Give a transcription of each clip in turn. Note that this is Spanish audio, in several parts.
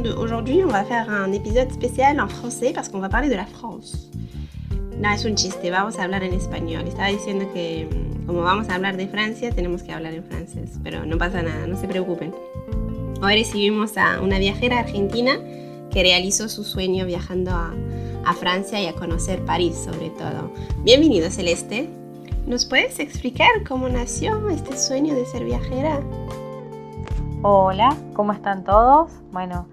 Aujourd'hui, on va faire un épisode spécial en français parce qu'on va parler de la France. No, es un chiste, vamos a hablar en español. Estaba diciendo que como vamos a hablar de Francia, tenemos que hablar en francés, pero no pasa nada, no se preocupen. Hoy recibimos a una viajera argentina que realizó su sueño viajando a Francia y a conocer París sobre todo. Bienvenido, Celeste. ¿Nos puedes explicar cómo nació este sueño de ser viajera? Hola, ¿cómo están todos? Bueno,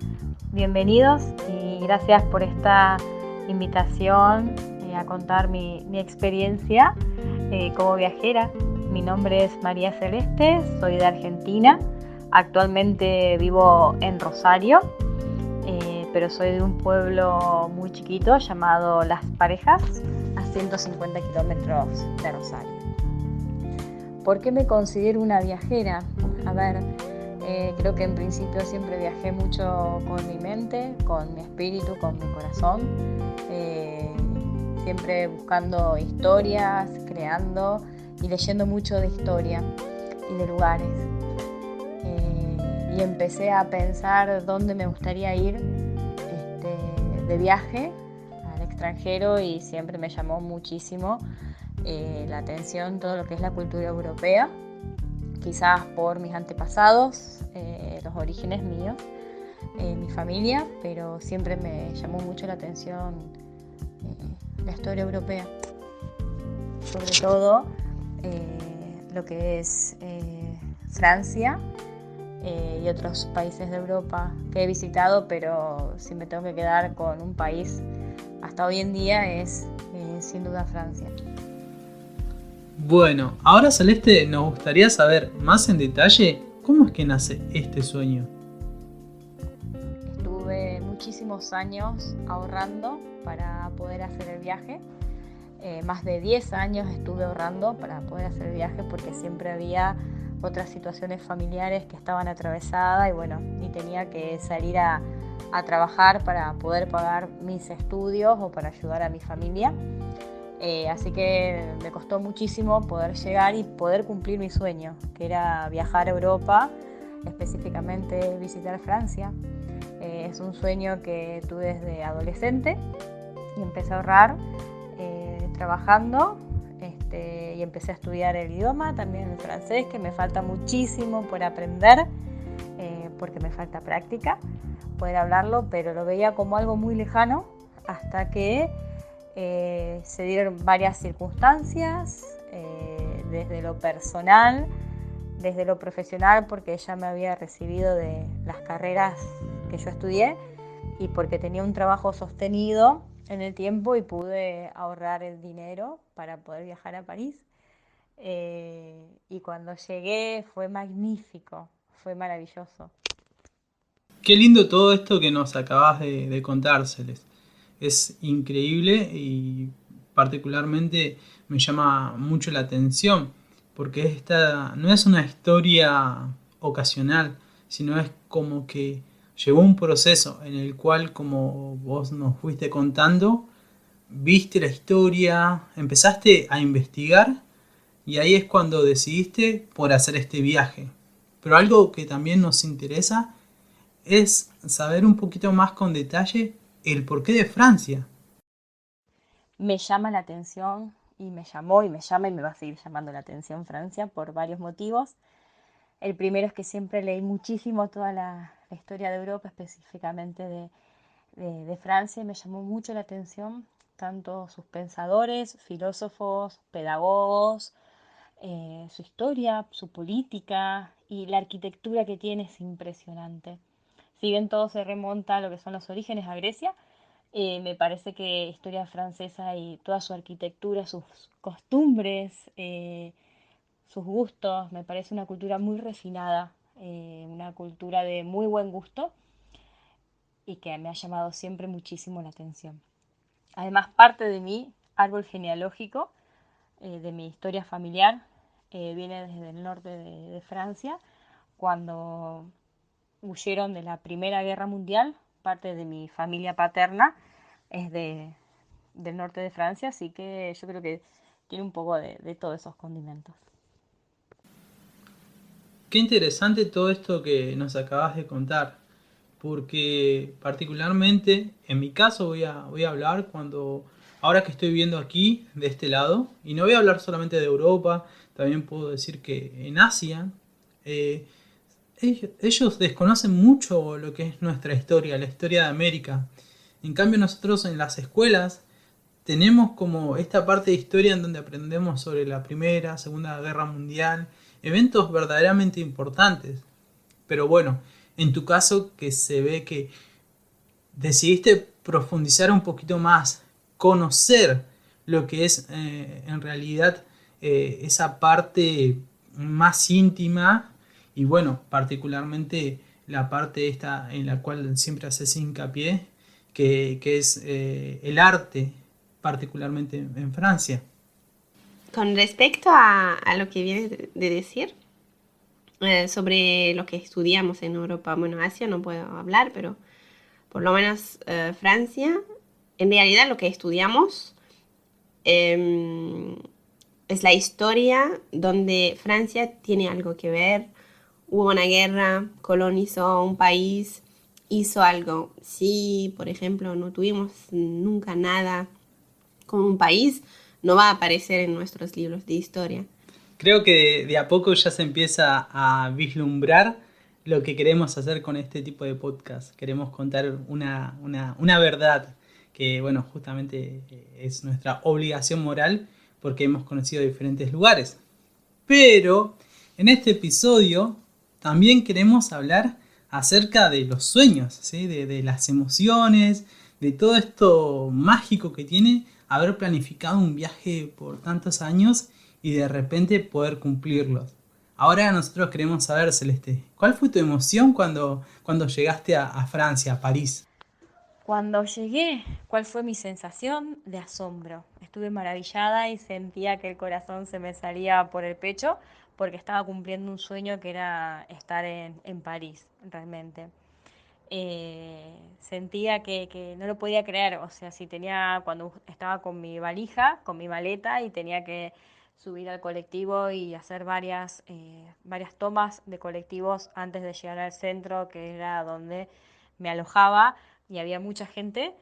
bienvenidos y gracias por esta invitación a contar mi experiencia como viajera. Mi nombre es María Celeste, soy de Argentina. Actualmente vivo en Rosario, pero soy de un pueblo muy chiquito llamado Las Parejas, a 150 kilómetros de Rosario. ¿Por qué me considero una viajera? A ver, creo que en principio siempre viajé mucho con mi mente, con mi espíritu, con mi corazón, siempre buscando historias, creando y leyendo mucho de historia y de lugares. Y empecé a pensar dónde me gustaría ir de viaje al extranjero y siempre me llamó muchísimo la atención todo lo que es la cultura europea. Quizás por mis antepasados, los orígenes míos, mi familia, pero siempre me llamó mucho la atención la historia europea, sobre todo lo que es Francia y otros países de Europa que he visitado, pero si me tengo que quedar con un país hasta hoy en día es sin duda Francia. Bueno, ahora Celeste, nos gustaría saber más en detalle cómo es que nace este sueño. Estuve muchísimos años ahorrando para poder hacer el viaje. Más de 10 años estuve ahorrando para poder hacer el viaje porque siempre había otras situaciones familiares que estaban atravesadas y bueno, ni tenía que salir a trabajar para poder pagar mis estudios o para ayudar a mi familia. Así que me costó muchísimo poder llegar y poder cumplir mi sueño, que era viajar a Europa, específicamente visitar Francia. Es un sueño que tuve desde adolescente y empecé a ahorrar trabajando y empecé a estudiar el idioma, también el francés, que me falta muchísimo por aprender porque me falta práctica, poder hablarlo, pero lo veía como algo muy lejano hasta que se dieron varias circunstancias, desde lo personal, desde lo profesional, porque ya me había recibido de las carreras que yo estudié y porque tenía un trabajo sostenido en el tiempo y pude ahorrar el dinero para poder viajar a París. Y cuando llegué fue magnífico, fue maravilloso. Qué lindo todo esto que nos acabas de contar, Celeste. Es increíble y particularmente me llama mucho la atención porque esta no es una historia ocasional, sino es como que llegó un proceso en el cual, como vos nos fuiste contando, viste la historia, empezaste a investigar y ahí es cuando decidiste por hacer este viaje. Pero algo que también nos interesa es saber un poquito más con detalle el porqué de Francia. Me llama la atención y me llamó y me llama y me va a seguir llamando la atención Francia por varios motivos. El primero es que siempre leí muchísimo toda la historia de Europa, específicamente de Francia, y me llamó mucho la atención tanto sus pensadores, filósofos, pedagogos, su historia, su política y la arquitectura que tiene es impresionante. Si bien todo se remonta a lo que son los orígenes a Grecia, me parece que historia francesa y toda su arquitectura, sus costumbres, sus gustos, me parece una cultura muy refinada, una cultura de muy buen gusto y que me ha llamado siempre muchísimo la atención. Además, parte de mi árbol genealógico, de mi historia familiar, viene desde el norte de Francia, cuando huyeron de la Primera Guerra Mundial. Parte de mi familia paterna es del norte de Francia, así que yo creo que tiene un poco de todos esos condimentos. Qué interesante todo esto que nos acabas de contar, porque particularmente en mi caso voy a hablar ahora que estoy viviendo aquí, de este lado, y no voy a hablar solamente de Europa, también puedo decir que en Asia, eh, ellos desconocen mucho lo que es nuestra historia, la historia de América. En cambio nosotros en las escuelas tenemos como esta parte de historia en donde aprendemos sobre la Primera, Segunda Guerra Mundial, eventos verdaderamente importantes. Pero bueno, en tu caso que se ve que decidiste profundizar un poquito más, conocer lo que es en realidad esa parte más íntima y bueno, particularmente la parte esta en la cual siempre haces hincapié, que es el arte, particularmente en Francia. Con respecto a lo que vienes de decir, sobre lo que estudiamos en Europa, bueno, Asia no puedo hablar, pero por lo menos Francia, en realidad lo que estudiamos eh, es la historia donde Francia tiene algo que ver. Hubo una guerra, colonizó un país, hizo algo. Si, por ejemplo, no tuvimos nunca nada con un país, no va a aparecer en nuestros libros de historia. Creo que de a poco ya se empieza a vislumbrar lo que queremos hacer con este tipo de podcast. Queremos contar una verdad que, bueno, justamente es nuestra obligación moral porque hemos conocido diferentes lugares. Pero en este episodio también queremos hablar acerca de los sueños, ¿sí? De las emociones, de todo esto mágico que tiene haber planificado un viaje por tantos años y de repente poder cumplirlos. Ahora nosotros queremos saber, Celeste, ¿cuál fue tu emoción cuando llegaste a Francia, a París? Cuando llegué, ¿cuál fue mi sensación? De asombro. Estuve maravillada y sentía que el corazón se me salía por el pecho porque estaba cumpliendo un sueño que era estar en París, realmente. Sentía que no lo podía creer, o sea, cuando estaba con mi valija, con mi maleta y tenía que subir al colectivo y hacer varias tomas de colectivos antes de llegar al centro, que era donde me alojaba y había mucha gente,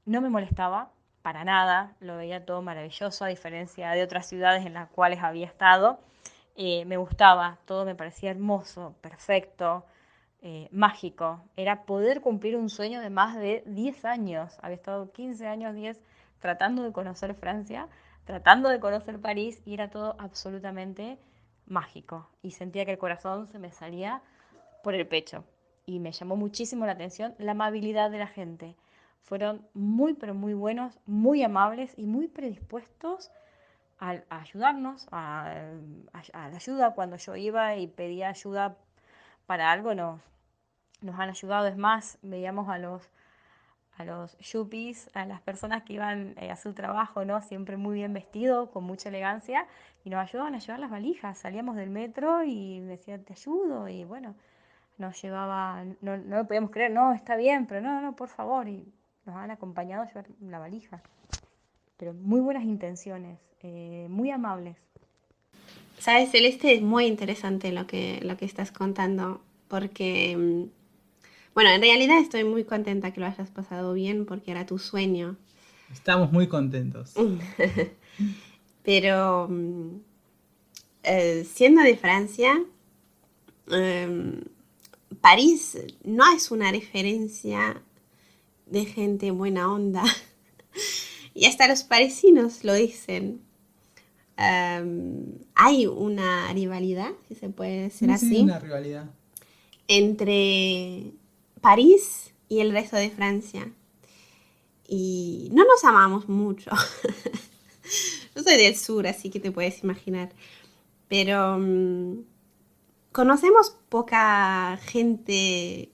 no me molestaba para nada, lo veía todo maravilloso a diferencia de otras ciudades en las cuales había estado. Me gustaba, todo me parecía hermoso, perfecto, mágico. Era poder cumplir un sueño de más de 10 años. Había estado 15 años, 10, tratando de conocer Francia, tratando de conocer París y era todo absolutamente mágico. Y sentía que el corazón se me salía por el pecho. Y me llamó muchísimo la atención la amabilidad de la gente. Fueron muy, pero muy buenos, muy amables y muy predispuestos a ayudarnos, a la ayuda. Cuando yo iba y pedía ayuda para algo, nos han ayudado. Es más, veíamos a los yuppies, a las personas que iban a su trabajo, ¿no? Siempre muy bien vestidos, con mucha elegancia, y nos ayudaban a llevar las valijas. Salíamos del metro y me decían, te ayudo, y bueno, nos llevaba, no lo podíamos creer, no, está bien, pero no, por favor, y nos han acompañado a llevar la valija. Pero muy buenas intenciones, muy amables. Sabes, Celeste, es muy interesante lo que estás contando, porque, bueno, en realidad estoy muy contenta que lo hayas pasado bien porque era tu sueño. Estamos muy contentos. Pero siendo de Francia, eh, París no es una referencia de gente buena onda. Y hasta los parisinos lo dicen. Hay una rivalidad, si se puede decir Sí, sí, así, una rivalidad. entre París y el resto de Francia. Y no nos amamos mucho. Yo soy del sur, así que te puedes imaginar. Pero conocemos poca gente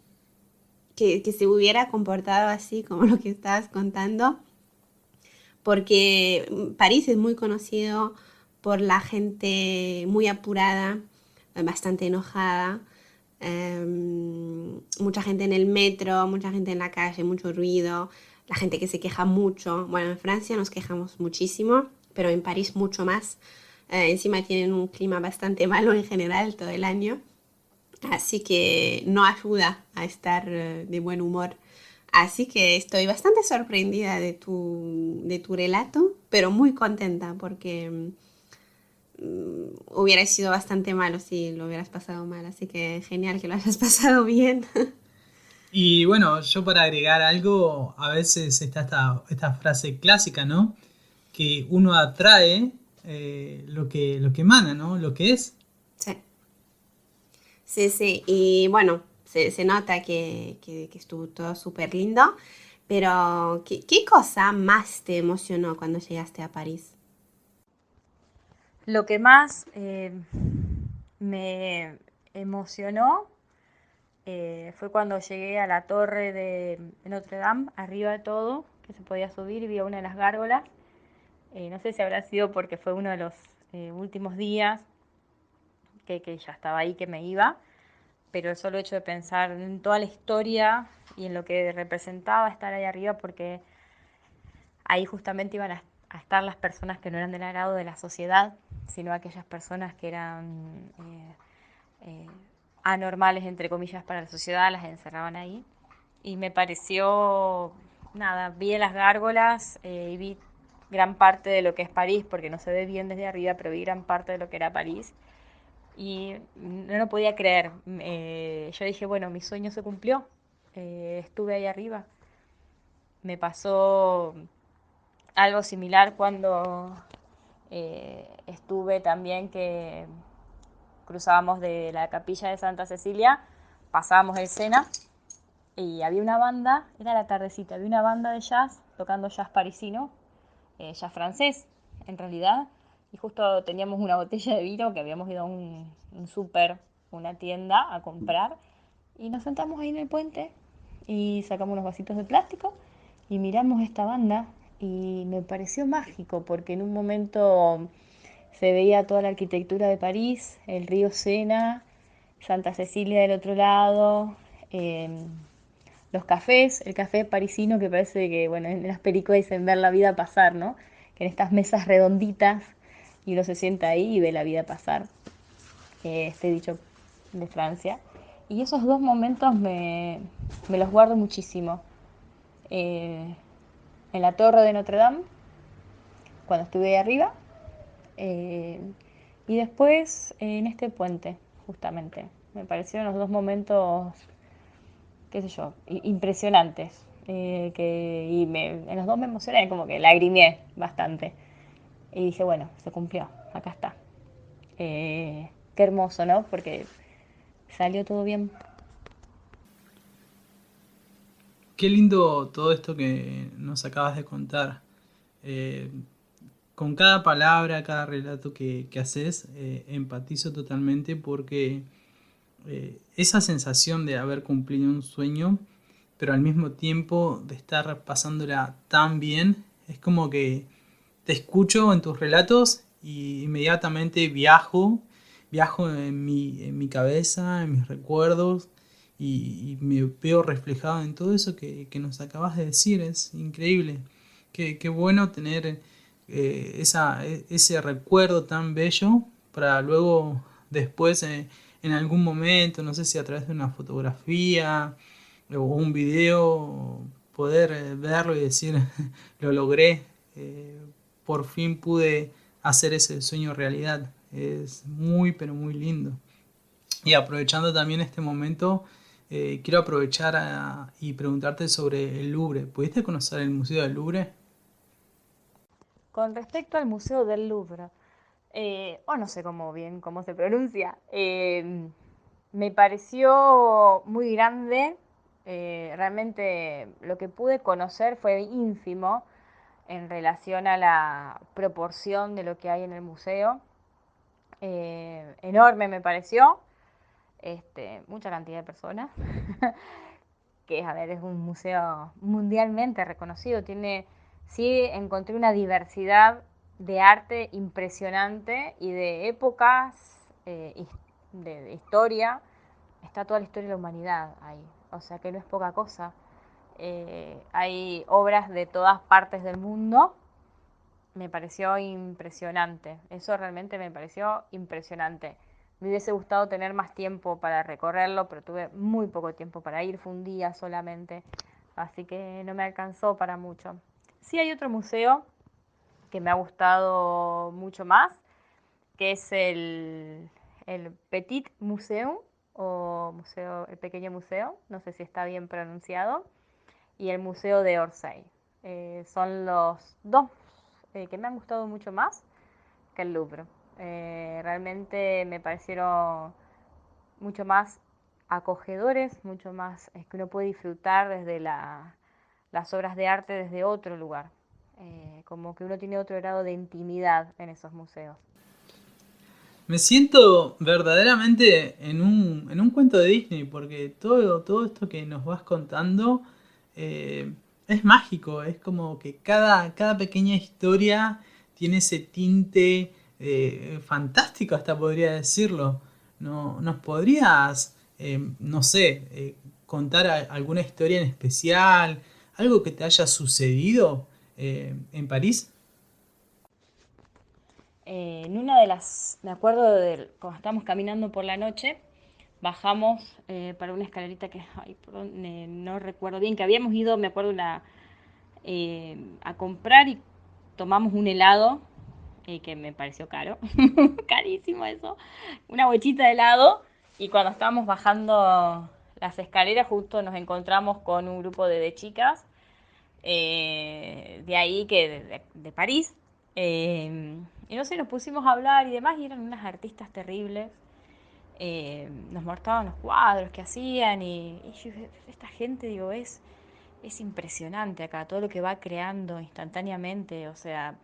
que se hubiera comportado así como lo que estabas contando, porque París es muy conocido por la gente muy apurada, bastante enojada, mucha gente en el metro, mucha gente en la calle, mucho ruido, la gente que se queja mucho. Bueno, en Francia nos quejamos muchísimo, pero en París mucho más. Encima tienen un clima bastante malo en general todo el año. así que no ayuda a estar de buen humor. Así que estoy bastante sorprendida de tu relato, pero muy contenta porque hubiera sido bastante malo si lo hubieras pasado mal. Así que genial que lo hayas pasado bien. Y bueno, yo para agregar algo, a veces está esta frase clásica, ¿no? Que uno atrae lo que emana, ¿no? Lo que es. Sí, sí, sí. Y bueno, se nota que estuvo todo súper lindo. Pero, ¿qué cosa más te emocionó cuando llegaste a París? Lo que más me emocionó fue cuando llegué a la torre de Notre Dame, arriba de todo, que se podía subir y vi a una de las gárgolas. No sé si habrá sido porque fue uno de los últimos días que ya estaba ahí, que me iba, pero el solo hecho de pensar en toda la historia y en lo que representaba estar ahí arriba, porque ahí justamente iban a estar las personas que no eran del agrado de la sociedad, sino aquellas personas que eran eh, anormales, entre comillas, para la sociedad, las encerraban ahí. Y me pareció, nada, vi las gárgolas y vi gran parte de lo que es París, porque no se ve bien desde arriba, pero vi gran parte de lo que era París. Y no lo podía creer. Yo dije, bueno, mi sueño se cumplió. Estuve ahí arriba. Me pasó algo similar cuando estuve también que cruzábamos de la capilla de Santa Cecilia, pasábamos el Sena y había una banda, era la tardecita, había una banda de jazz tocando jazz parisino, jazz francés en realidad, y justo teníamos una botella de vino que habíamos ido a un súper, una tienda a comprar, y nos sentamos ahí en el puente y sacamos unos vasitos de plástico y miramos esta banda y me pareció mágico porque en un momento se veía toda la arquitectura de París, el río Sena, Santa Cecilia del otro lado, eh, los cafés, el café parisino que parece que, bueno, en las películas dicen ver la vida pasar, ¿no? Que en estas mesas redonditas y uno se sienta ahí y ve la vida pasar, este dicho de Francia. Y esos dos momentos me los guardo muchísimo. Eh, en la torre de Notre Dame, cuando estuve ahí arriba, eh, y después en este puente, justamente. Me parecieron los dos momentos, qué sé yo, impresionantes. En los dos me emocioné, como que lagrimeé bastante. Y dije, bueno, se cumplió, acá está. Qué hermoso, ¿no? Porque salió todo bien. Qué lindo todo esto que nos acabas de contar. Eh, con cada palabra, cada relato que haces, empatizo totalmente porque esa sensación de haber cumplido un sueño, pero al mismo tiempo de estar pasándola tan bien, es como que te escucho en tus relatos y inmediatamente viajo en mi cabeza, en mis recuerdos y me veo reflejado en todo eso que nos acabas de decir. Es increíble. Qué bueno tener ese recuerdo tan bello para luego después en algún momento, no sé si a través de una fotografía o un video, poder verlo y decir, lo logré, eh, por fin pude hacer ese sueño realidad. Es muy, pero muy lindo. Y aprovechando también este momento, quiero aprovechar y preguntarte sobre el Louvre. ¿Pudiste conocer el Museo del Louvre? Con respecto al Museo del Louvre, o no sé cómo bien cómo se pronuncia, me pareció muy grande. Realmente lo que pude conocer fue ínfimo en relación a la proporción de lo que hay en el museo. Enorme me pareció, mucha cantidad de personas, que a ver, es un museo mundialmente reconocido, sí encontré una diversidad de arte impresionante y de épocas, de historia, está toda la historia de la humanidad ahí, o sea que no es poca cosa. Hay obras de todas partes del mundo, me pareció impresionante, eso realmente me pareció impresionante. Me hubiese gustado tener más tiempo para recorrerlo, pero tuve muy poco tiempo para ir, fue un día solamente, así que no me alcanzó para mucho. Sí hay otro museo que me ha gustado mucho más, que es el Petit Museum, o museo, el pequeño museo, no sé si está bien pronunciado, y el Museo de Orsay. Son los dos que me han gustado mucho más que el Louvre. Realmente me parecieron mucho más acogedores, mucho más que uno puede disfrutar desde las obras de arte desde otro lugar. Como que uno tiene otro grado de intimidad en esos museos. Me siento verdaderamente en un cuento de Disney, porque todo esto que nos vas contando eh, es mágico, es como que cada pequeña historia tiene ese tinte fantástico, hasta podría decirlo. No, ¿nos podrías, no sé, contar alguna historia en especial, algo que te haya sucedido en París? En una de las, me acuerdo de cuando estábamos caminando por la noche, bajamos para una escalerita que, ay, perdón, no recuerdo bien, que habíamos ido, me acuerdo, a comprar y tomamos un helado, que me pareció caro, carísimo eso, una bochita de helado, y cuando estábamos bajando las escaleras justo nos encontramos con un grupo de chicas de ahí, de París. Y no sé, nos pusimos a hablar y demás, y eran unas artistas terribles. Nos mostraban los cuadros que hacían, y yo, esta gente, digo, es impresionante acá, todo lo que va creando instantáneamente. O sea,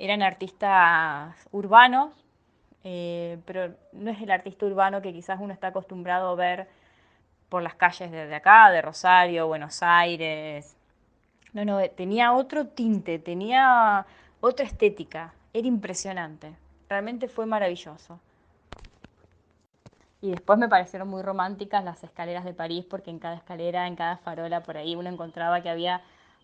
eran artistas urbanos, pero no es el artista urbano que quizás uno está acostumbrado a ver por las calles de acá, de Rosario, Buenos Aires. No, no, tenía otro tinte, tenía otra estética, era impresionante, realmente fue maravilloso. Y después me parecieron muy románticas las escaleras de París, porque en cada escalera, en cada farola, por ahí uno encontraba que había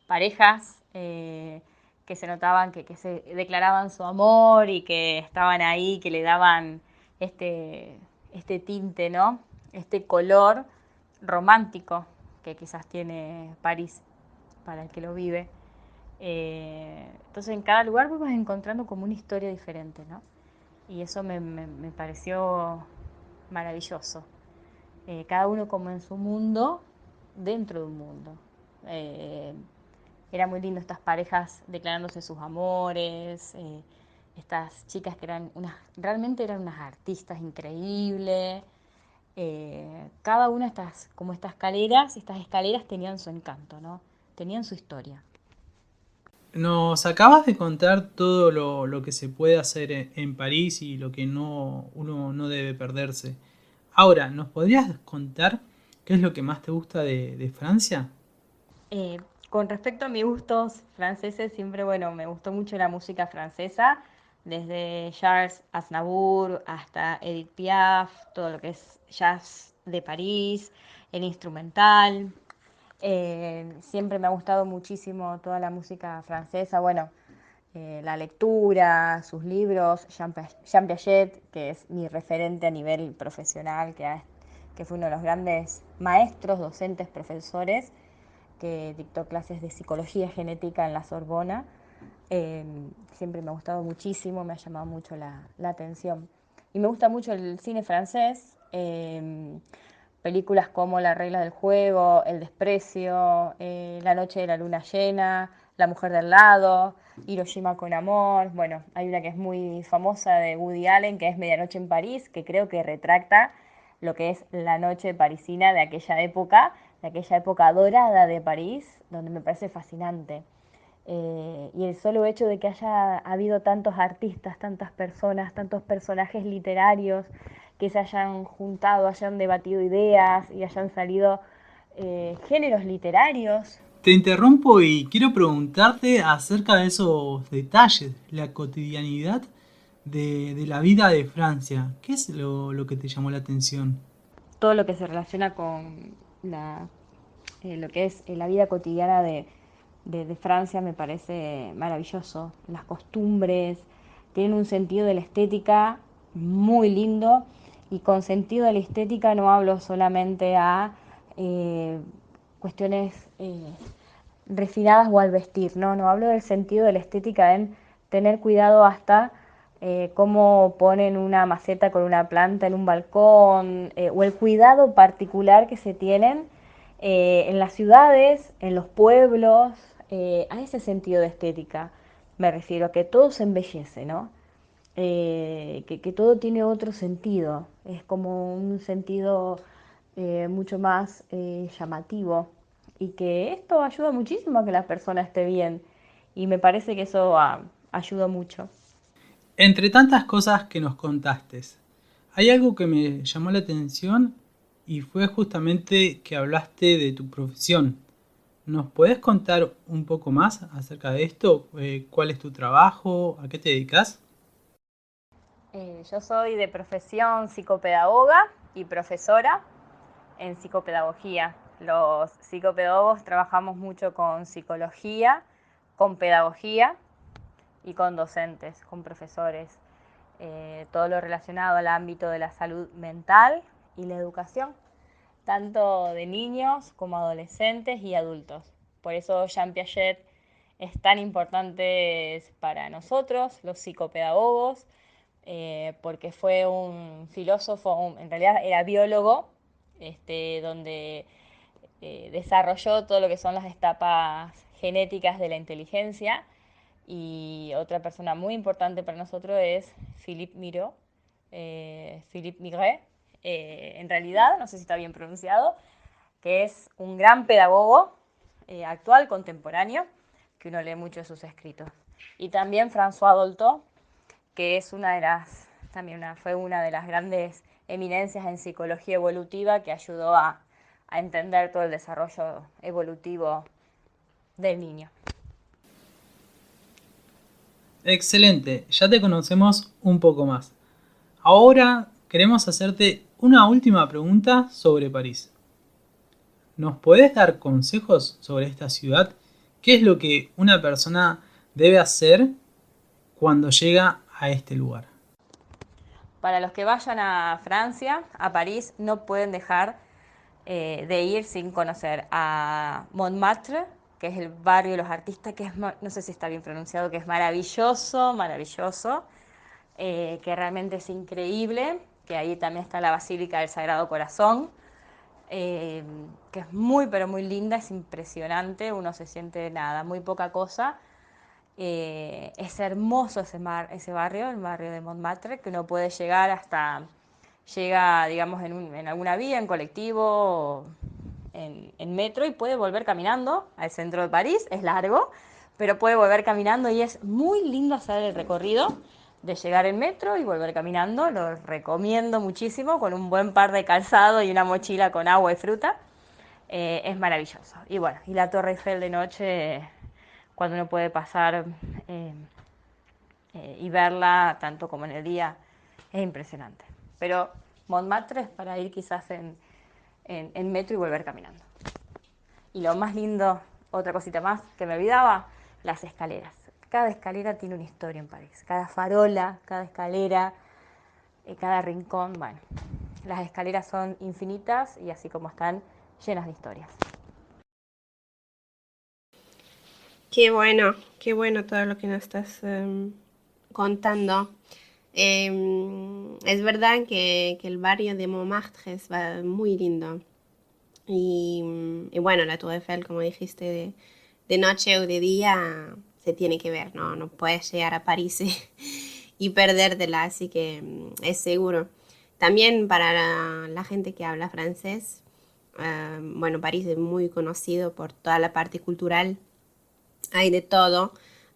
parejas que se notaban que se declaraban su amor y que estaban ahí, que le daban este, este tinte, ¿no? Este color romántico que quizás tiene París para el que lo vive. Entonces en cada lugar vos vas encontrando como una historia diferente, ¿no? Y eso me pareció maravilloso. Cada uno como en su mundo, dentro de un mundo. Eh, Era muy lindo estas parejas declarándose sus amores, estas chicas que eran realmente eran unas artistas increíbles. Cada una de estas, como estas escaleras tenían su encanto, ¿no? Tenían su historia. Nos acabas de contar todo lo que se puede hacer en París y lo que uno no debe perderse. Ahora, ¿nos podrías contar qué es lo que más te gusta de Francia? Eh, con respecto a mis gustos franceses, siempre, bueno, me gustó mucho la música francesa, desde Charles Aznavour hasta Edith Piaf, todo lo que es jazz de París, el instrumental. Siempre me ha gustado muchísimo toda la música francesa, bueno, la lectura, sus libros, Jean Piaget, que es mi referente a nivel profesional, que fue uno de los grandes maestros, docentes, profesores, que dictó clases de psicología genética en la Sorbona. Eh, Siempre me ha gustado muchísimo, me ha llamado mucho la atención. Y me gusta mucho el cine francés, películas como La regla del juego, El desprecio, La noche de la luna llena, La mujer del lado, Hiroshima con amor. Bueno, hay una que es muy famosa de Woody Allen, que es Medianoche en París, que creo que retracta lo que es la noche parisina de aquella época dorada de París, donde me parece fascinante. Y el solo hecho de que haya habido tantos artistas, tantas personas, tantos personajes literarios que se hayan juntado, hayan debatido ideas y hayan salido géneros literarios. Te interrumpo y quiero preguntarte acerca de esos detalles, la cotidianidad de la vida de Francia. ¿Qué es lo que te llamó la atención? Todo lo que se relaciona con lo que es la vida cotidiana de Francia me parece maravilloso. Las costumbres tienen un sentido de la estética muy lindo, Y con sentido de la estética no hablo solamente a cuestiones refinadas o al vestir, no hablo del sentido de la estética en tener cuidado hasta cómo ponen una maceta con una planta en un balcón, o el cuidado particular que se tienen en las ciudades, en los pueblos, a ese sentido de estética. Me refiero a que todo se embellece, ¿no? Que todo tiene otro sentido, es como un sentido mucho más llamativo, y que esto ayuda muchísimo a que la persona esté bien, y me parece que eso ayuda mucho. Entre tantas cosas que nos contaste, hay algo que me llamó la atención y fue justamente que hablaste de tu profesión. ¿Nos puedes contar un poco más acerca de esto? ¿Cuál es tu trabajo? ¿A qué te dedicas? Yo soy de profesión psicopedagoga y profesora en psicopedagogía. Los psicopedagogos trabajamos mucho con psicología, con pedagogía y con docentes, con profesores. Todo lo relacionado al ámbito de la salud mental y la educación, tanto de niños como adolescentes y adultos. Por eso Jean Piaget es tan importante para nosotros, los psicopedagogos, porque fue un filósofo, en realidad era biólogo, donde desarrolló todo lo que son las etapas genéticas de la inteligencia. Y otra persona muy importante para nosotros es Philippe Miro, Philippe Migret, en realidad, no sé si está bien pronunciado, que es un gran pedagogo actual, contemporáneo, que uno lee mucho de sus escritos. Y también François Dolto, que es fue una de las grandes eminencias en psicología evolutiva, que ayudó a entender todo el desarrollo evolutivo del niño. Excelente, ya te conocemos un poco más. Ahora queremos hacerte una última pregunta sobre París. ¿Nos podés dar consejos sobre esta ciudad? ¿Qué es lo que una persona debe hacer cuando llega a este lugar? Para los que vayan a Francia, a París, no pueden dejar de ir sin conocer a Montmartre, que es el barrio de los artistas, que es, no sé si está bien pronunciado, que es maravilloso, maravilloso, que realmente es increíble, que ahí también está la Basílica del Sagrado Corazón, que es muy, pero muy linda, es impresionante, uno se siente nada, muy poca cosa. Es hermoso ese barrio, el barrio de Montmartre, que uno puede llegar llega, digamos, en alguna vía, en colectivo, en metro, y puede volver caminando al centro de París. Es largo, pero puede volver caminando, y es muy lindo hacer el recorrido de llegar en metro y volver caminando. Lo recomiendo muchísimo, con un buen par de calzado y una mochila con agua y fruta. Es maravilloso. Y bueno, y la Torre Eiffel de noche, cuando uno puede pasar eh, y verla tanto como en el día, es impresionante. Pero Montmartre es para ir quizás en metro y volver caminando. Y lo más lindo, otra cosita más que me olvidaba, las escaleras. Cada escalera tiene una historia en París. Cada farola, cada escalera, cada rincón, bueno. Las escaleras son infinitas, y así como están, llenas de historias. Qué bueno todo lo que nos estás contando. Es verdad que el barrio de Montmartre es muy lindo. Y bueno, la Tour Eiffel, como dijiste, de noche o de día se tiene que ver, ¿no? No puedes llegar a París y perdértela, así que es seguro. También para la gente que habla francés, bueno, París es muy conocido por toda la parte cultural, hay de todo.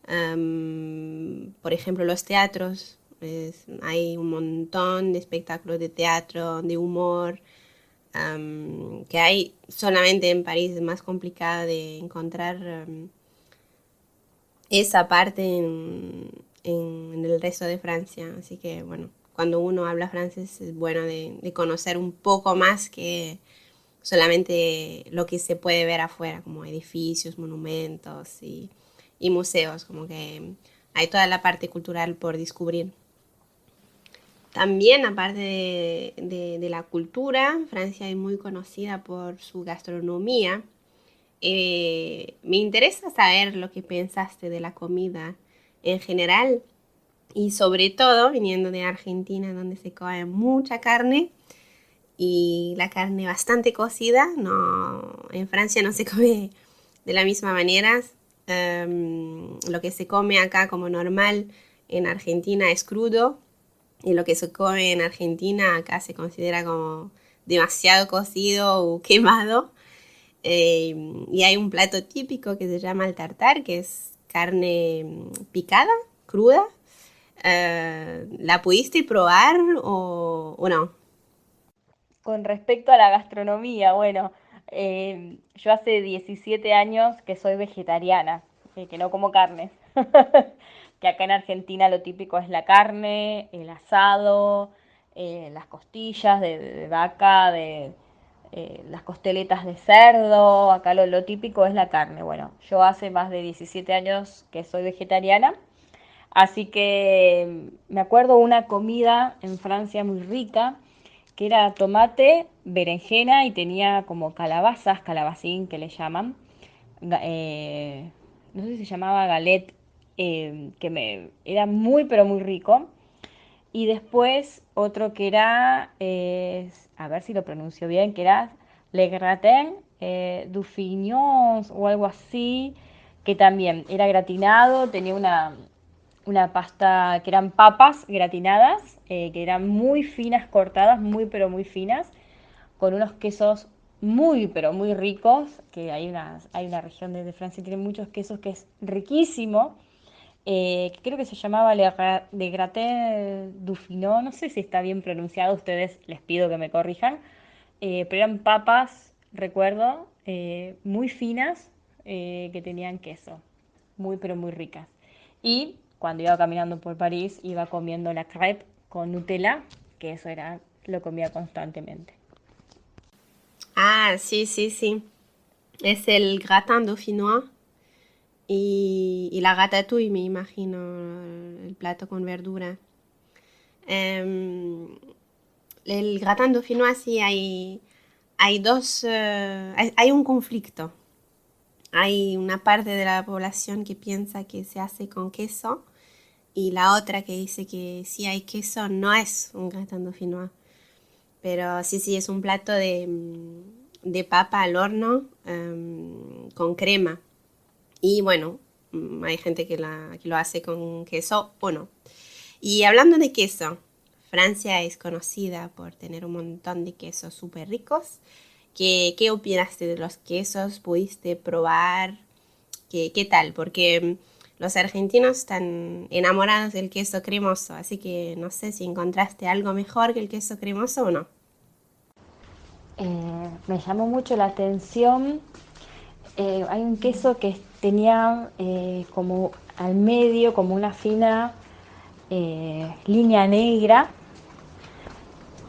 Por ejemplo, los teatros, hay un montón de espectáculos de teatro, de humor, que hay solamente en París. Es más complicado de encontrar esa parte en el resto de Francia. Así que bueno, cuando uno habla francés es bueno de conocer un poco más que solamente lo que se puede ver afuera, como edificios, monumentos y museos, como que hay toda la parte cultural por descubrir. También, aparte de la cultura, Francia es muy conocida por su gastronomía. Me interesa saber lo que pensaste de la comida en general y sobre todo viniendo de Argentina donde se come mucha carne y la carne bastante cocida. No, en Francia no se come de la misma manera. Lo que se come acá como normal en Argentina es crudo y lo que se come en Argentina acá se considera como demasiado cocido o quemado. Y hay un plato típico que se llama el tartar, que es carne picada, cruda. ¿La pudiste probar o no? Con respecto a la gastronomía, bueno, yo hace 17 años que soy vegetariana, que no como carnes. Que acá en Argentina lo típico es la carne, el asado, las costillas de vaca, las costeletas de cerdo. Acá lo típico es la carne. Bueno, yo hace más de 17 años que soy vegetariana. Así que me acuerdo una comida en Francia muy rica, que era tomate, berenjena y tenía como calabazas, calabacín que le llaman. No sé si se llamaba galette, era muy pero muy rico. Y después otro que era, a ver si lo pronuncio bien, que era Le Gratin du Fignon o algo así, que también era gratinado, tenía una pasta que eran papas gratinadas, que eran muy finas cortadas, muy pero muy finas, con unos quesos muy pero muy ricos, que hay una región de Francia que tiene muchos quesos que es riquísimo, que creo que se llamaba Le Gratin du Fino, no sé si está bien pronunciado, ustedes les pido que me corrijan, pero eran papas, recuerdo, muy finas, que tenían queso, muy pero muy ricas. Y cuando iba caminando por París, iba comiendo la crêpe con Nutella, que eso era, lo comía constantemente. Ah, sí, sí, sí. Es el gratin dauphinois y la ratatouille, me imagino, el plato con verdura. Em, el gratin dauphinois sí hay dos, hay un conflicto. Hay una parte de la población que piensa que se hace con queso y la otra que dice que si hay queso no es un gratin dauphinois. Pero sí, sí, es un plato de papa al horno con crema. Y bueno, hay gente que lo hace con queso o no. Y hablando de queso, Francia es conocida por tener un montón de quesos súper ricos. ¿Qué opinaste de los quesos? ¿Pudiste probar? ¿Qué tal? Porque los argentinos están enamorados del queso cremoso, así que no sé si encontraste algo mejor que el queso cremoso o no. Me llamó mucho la atención. Hay un queso que tenía como al medio, como una fina línea negra,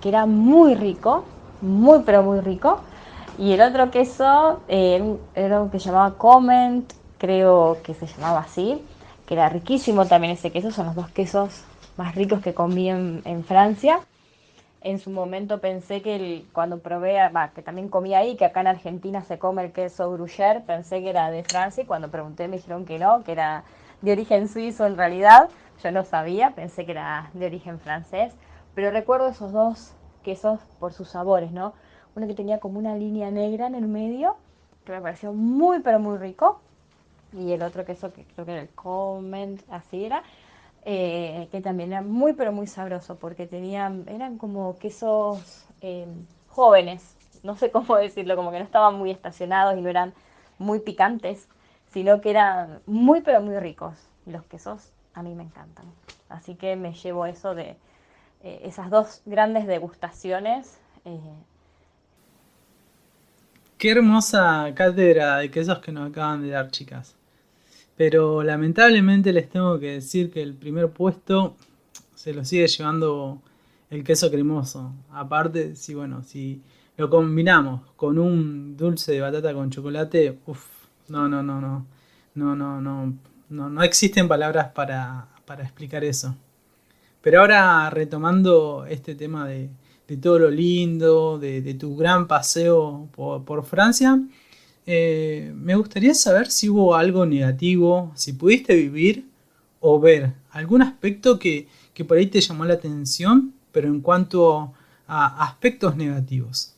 que era muy rico, muy pero muy rico. Y el otro queso era un que se llamaba Comment, creo que se llamaba así, que era riquísimo también ese queso. Son los dos quesos más ricos que comí en Francia. En su momento pensé que cuando probé, que también comí ahí, que acá en Argentina se come el queso gruyère, pensé que era de Francia y cuando pregunté me dijeron que no, que era de origen suizo en realidad. Yo no sabía, pensé que era de origen francés, pero recuerdo esos dos quesos por sus sabores, ¿no? Uno que tenía como una línea negra en el medio, que me pareció muy pero muy rico, y el otro queso que creo que era el Comment, así era, que también era muy pero muy sabroso porque eran como quesos jóvenes, no sé cómo decirlo, como que no estaban muy estacionados y no eran muy picantes, sino que eran muy pero muy ricos. Los quesos a mí me encantan, así que me llevo eso de esas dos grandes degustaciones. Qué hermosa cátedra de quesos que nos acaban de dar, chicas. Pero lamentablemente les tengo que decir que el primer puesto se lo sigue llevando el queso cremoso. Aparte, si bueno, si lo combinamos con un dulce de batata con chocolate, uff, no, no, no, no, no, no, no, no, no existen palabras para explicar eso. Pero ahora retomando este tema de todo lo lindo, de tu gran paseo por Francia, me gustaría saber si hubo algo negativo, si pudiste vivir o ver algún aspecto que por ahí te llamó la atención, pero en cuanto a aspectos negativos.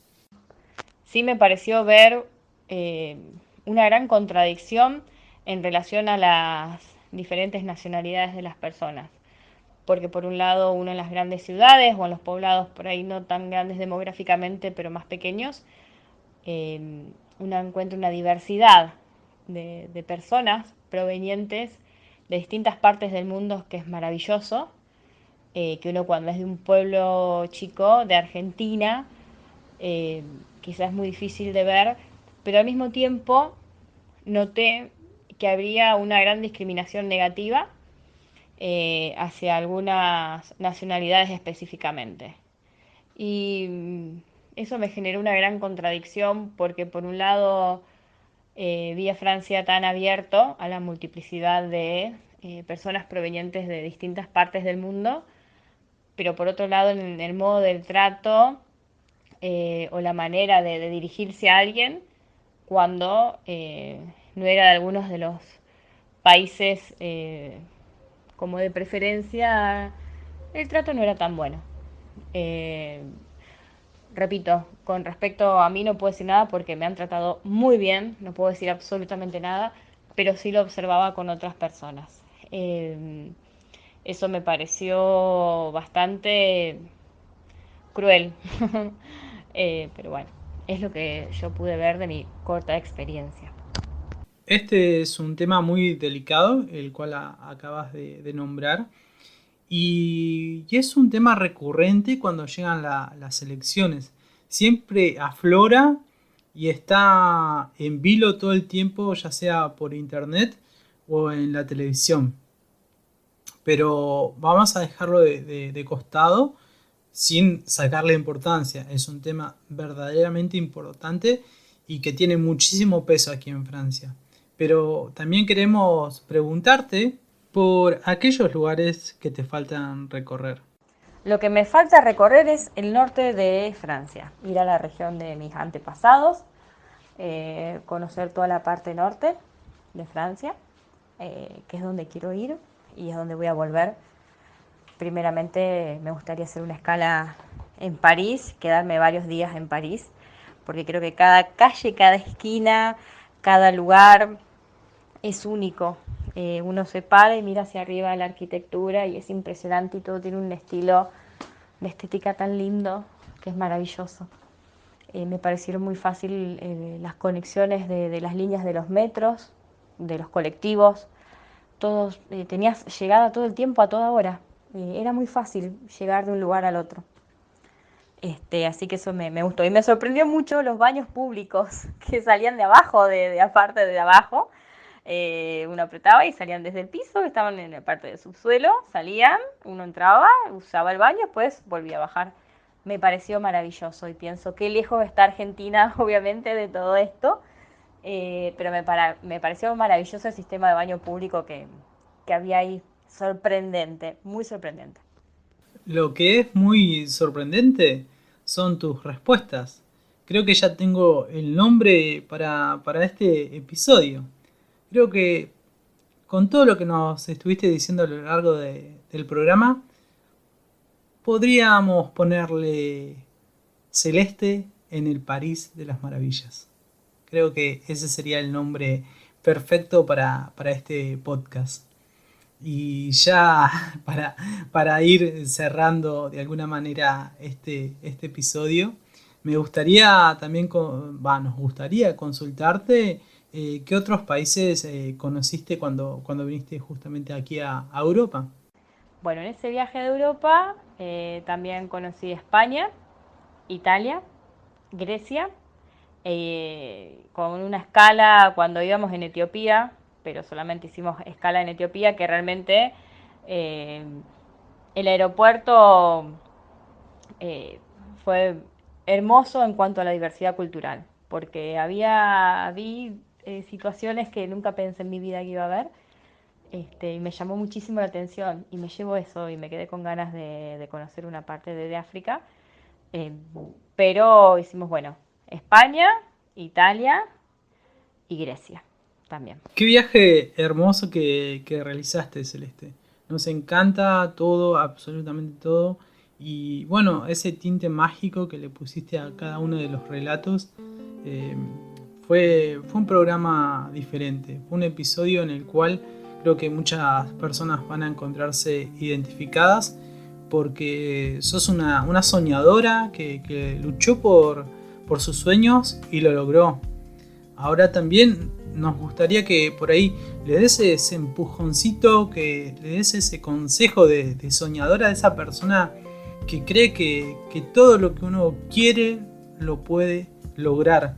Sí me pareció ver eh, una gran contradicción en relación a las diferentes nacionalidades de las personas. Porque por un lado uno en las grandes ciudades o en los poblados por ahí no tan grandes demográficamente, pero más pequeños, eh, uno encuentra una diversidad de personas provenientes de distintas partes del mundo que es maravilloso, que uno cuando es de un pueblo chico de Argentina, eh, quizás es muy difícil de ver, pero al mismo tiempo noté que habría una gran discriminación negativa hacia algunas nacionalidades específicamente. Y eso me generó una gran contradicción porque por un lado vi a Francia tan abierto a la multiplicidad de personas provenientes de distintas partes del mundo, pero por otro lado en el modo del trato o la manera de dirigirse a alguien cuando no era de algunos de los países como de preferencia, el trato no era tan bueno. Eh, Repito, con respecto a mí no puedo decir nada porque me han tratado muy bien, no puedo decir absolutamente nada, pero sí lo observaba con otras personas. Eso me pareció bastante cruel, pero bueno, es lo que yo pude ver de mi corta experiencia. Este es un tema muy delicado, el cual acabas de nombrar, y es un tema recurrente cuando llegan las elecciones. Siempre aflora y está en vilo todo el tiempo, ya sea por internet o en la televisión. Pero vamos a dejarlo de costado sin sacarle importancia. Es un tema verdaderamente importante y que tiene muchísimo peso aquí en Francia. Pero también queremos preguntarte por aquellos lugares que te faltan recorrer. Lo que me falta recorrer es el norte de Francia, ir a la región de mis antepasados, conocer toda la parte norte de Francia, que es donde quiero ir y es donde voy a volver. Primeramente me gustaría hacer una escala en París, quedarme varios días en París, porque creo que cada calle, cada esquina, cada lugar es único. Uno se para y mira hacia arriba la arquitectura y es impresionante y todo tiene un estilo de estética tan lindo que es maravilloso. Me parecieron muy fácil las conexiones de las líneas de los metros, de los colectivos, todos, tenías llegada todo el tiempo a toda hora. Era muy fácil llegar de un lugar al otro. Así que eso me gustó. Y me sorprendió mucho los baños públicos que salían de abajo, de aparte de abajo. Uno apretaba y salían desde el piso, estaban en la parte del subsuelo, salían, uno entraba, usaba el baño, después volvía a bajar. Me pareció maravilloso y pienso qué lejos está Argentina, obviamente, de todo esto. Pero me pareció maravilloso el sistema de baño público que había ahí. Sorprendente, muy sorprendente. Lo que es muy sorprendente son tus respuestas. Creo que ya tengo el nombre para este episodio. Creo que con todo lo que nos estuviste diciendo a lo largo del programa, podríamos ponerle Celeste en el París de las Maravillas. Creo que ese sería el nombre perfecto para este podcast. Y ya para ir cerrando de alguna manera este episodio, me gustaría también, nos gustaría consultarte qué otros países conociste cuando viniste justamente aquí a Europa. Bueno, en ese viaje de Europa también conocí España, Italia, Grecia, con una escala cuando íbamos en Etiopía, pero solamente hicimos escala en Etiopía, que realmente eh, el aeropuerto fue hermoso en cuanto a la diversidad cultural, porque vi situaciones que nunca pensé en mi vida que iba a ver. y me llamó muchísimo la atención y me llevo eso y me quedé con ganas de conocer una parte de África. Eh, pero hicimos, bueno, España, Italia y Grecia también. Qué viaje hermoso que realizaste, Celeste. Nos encanta todo, absolutamente todo. Y bueno, ese tinte mágico que le pusiste a cada uno de los relatos eh, fue un programa diferente. Fue un episodio en el cual creo que muchas personas van a encontrarse identificadas porque sos una soñadora que luchó por sus sueños y lo logró. Ahora también nos gustaría que por ahí le des ese empujoncito, que le des ese consejo de soñadora, de esa persona que cree que todo lo que uno quiere lo puede lograr.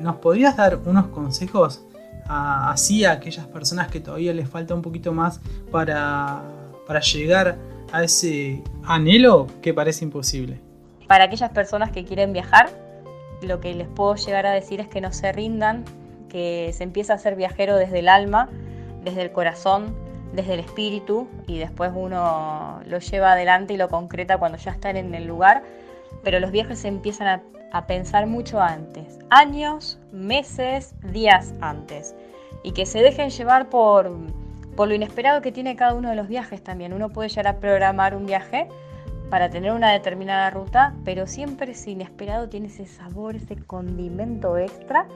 ¿Nos podrías dar unos consejos así a aquellas personas que todavía les falta un poquito más para llegar a ese anhelo que parece imposible? Para aquellas personas que quieren viajar, lo que les puedo llegar a decir es que no se rindan, que se empieza a ser viajero desde el alma, desde el corazón, desde el espíritu, y después uno lo lleva adelante y lo concreta cuando ya están en el lugar, pero los viajes se empiezan a pensar mucho antes, años, meses, días antes, y que se dejen llevar por lo inesperado que tiene cada uno de los viajes también. Uno puede llegar a programar un viaje para tener una determinada ruta, pero siempre ese inesperado tiene ese sabor, ese condimento extra,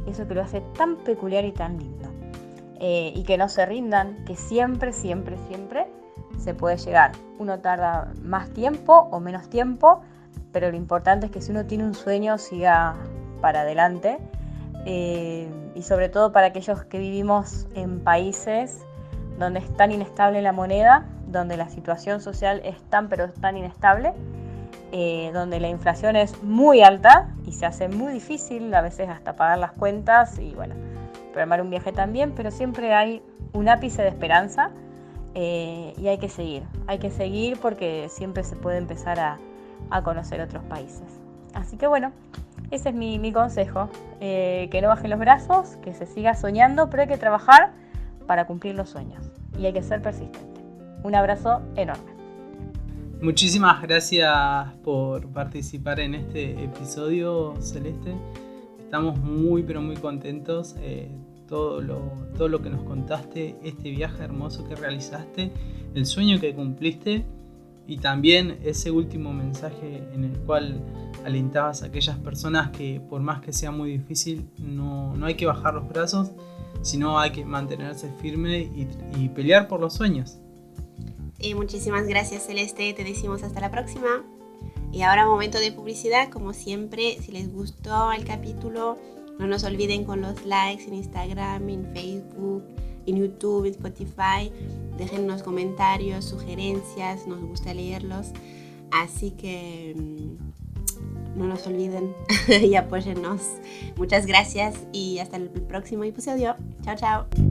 eso que lo hace tan peculiar y tan lindo. Y que no se rindan, que siempre, siempre, siempre se puede llegar. Uno tarda más tiempo o menos tiempo, pero lo importante es que si uno tiene un sueño, siga para adelante. Y sobre todo para aquellos que vivimos en países donde es tan inestable la moneda, donde la situación social es tan inestable, donde la inflación es muy alta y se hace muy difícil a veces hasta pagar las cuentas y bueno, programar un viaje también, pero siempre hay un ápice de esperanza y hay que seguir porque siempre se puede empezar a conocer otros países. Así que bueno, ese es mi consejo, que no bajen los brazos, que se siga soñando, pero hay que trabajar para cumplir los sueños y hay que ser persistente. Un abrazo enorme. Muchísimas gracias por participar en este episodio, Celeste. Estamos muy pero muy contentos. Todo lo que nos contaste, este viaje hermoso que realizaste, el sueño que cumpliste y también ese último mensaje en el cual alentabas a aquellas personas que por más que sea muy difícil no hay que bajar los brazos, sino hay que mantenerse firme y pelear por los sueños. Muchísimas gracias, Celeste, te decimos hasta la próxima. Y ahora momento de publicidad, como siempre, si les gustó el capítulo, no nos olviden con los likes en Instagram, en Facebook, en YouTube, en Spotify. Déjennos comentarios, sugerencias, nos gusta leerlos. Así que no nos olviden y apóyennos. Muchas gracias y hasta el próximo episodio. Chao, chao.